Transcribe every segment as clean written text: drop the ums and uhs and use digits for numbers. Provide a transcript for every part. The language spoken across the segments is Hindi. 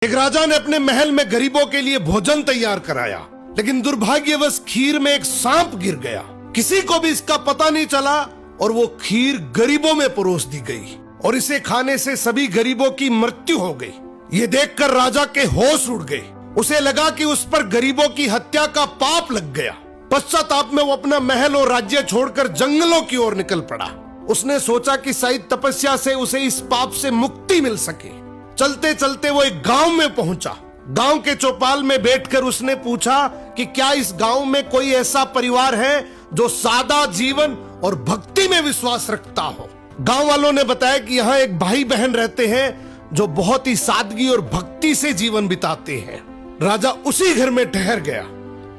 एक राजा ने अपने महल में गरीबों के लिए भोजन तैयार कराया, लेकिन दुर्भाग्यवश खीर में एक सांप गिर गया। किसी को भी इसका पता नहीं चला और वो खीर गरीबों में परोस दी गई और इसे खाने से सभी गरीबों की मृत्यु हो गई। ये देखकर राजा के होश उड़ गए। उसे लगा कि उस पर गरीबों की हत्या का पाप लग गया। पश्चाताप में वो अपना महल और राज्य छोड़कर जंगलों की ओर निकल पड़ा। उसने सोचा कि शायद तपस्या से उसे इस पाप से मुक्ति मिल सके। चलते चलते वो एक गांव में पहुंचा। गांव के चौपाल में बैठकर उसने पूछा कि क्या इस गांव में कोई ऐसा परिवार है जो सादा जीवन और भक्ति में विश्वास रखता हो। गांव वालों ने बताया कि यहाँ एक भाई बहन रहते हैं जो बहुत ही सादगी और भक्ति से जीवन बिताते हैं। राजा उसी घर में ठहर गया।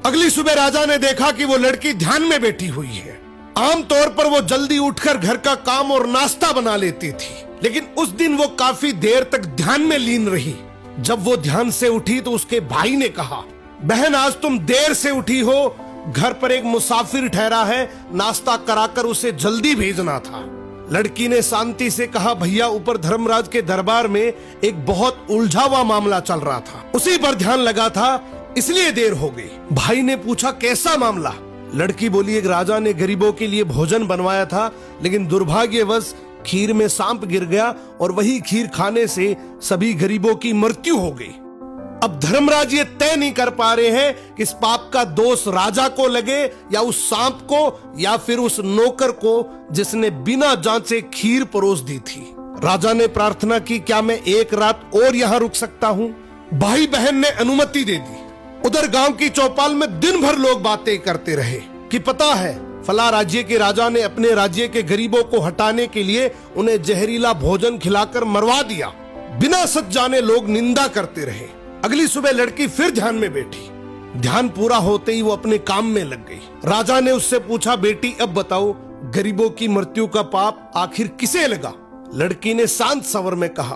अगली सुबह राजा ने देखा कि वो लड़की ध्यान में बैठी हुई है। आमतौर पर वो जल्दी उठकर घर का काम और नाश्ता बना लेती थी, लेकिन उस दिन वो काफी देर तक ध्यान में लीन रही। जब वो ध्यान से उठी तो उसके भाई ने कहा, बहन आज तुम देर से उठी हो, घर पर एक मुसाफिर ठहरा है, नाश्ता कराकर उसे जल्दी भेजना था। लड़की ने शांति से कहा, भैया ऊपर धर्मराज के दरबार में एक बहुत उलझा हुआ मामला चल रहा था, उसी पर ध्यान लगा था, इसलिए देर हो गई। भाई ने पूछा, कैसा मामला? लड़की बोली, एक राजा ने गरीबों के लिए भोजन बनवाया था, लेकिन दुर्भाग्यवश खीर में सांप गिर गया और वही खीर खाने से सभी गरीबों की मृत्यु हो गई। अब धर्मराज ये तय नहीं कर पा रहे हैं कि इस पाप का दोष राजा को लगे या उस सांप को या फिर उस नौकर को जिसने बिना जांचे खीर परोस दी थी। राजा ने प्रार्थना की, क्या मैं एक रात और यहाँ रुक सकता हूँ? भाई बहन ने अनुमति दे दी। उधर गांव की चौपाल में दिन भर लोग बातें करते रहे कि पता है फला राज्य के राजा ने अपने राज्य के गरीबों को हटाने के लिए उन्हें जहरीला भोजन खिलाकर मरवा दिया। बिना सच जाने लोग निंदा करते रहे। अगली सुबह लड़की फिर ध्यान में बैठी। ध्यान पूरा होते ही वो अपने काम में लग गई। राजा ने उससे पूछा, बेटी अब बताओ गरीबों की मृत्यु का पाप आखिर किसे लगा? लड़की ने शांत स्वर में कहा,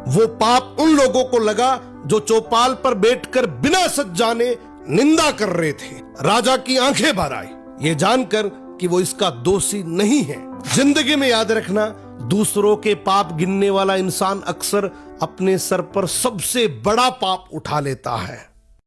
वो पाप उन लोगों को लगा जो चौपाल पर बैठकर बिना सच जाने निंदा कर रहे थे। राजा की आंखें भर आई, ये जानकर कि वो इसका दोषी नहीं है। जिंदगी में याद रखना, दूसरों के पाप गिनने वाला इंसान अक्सर अपने सर पर सबसे बड़ा पाप उठा लेता है।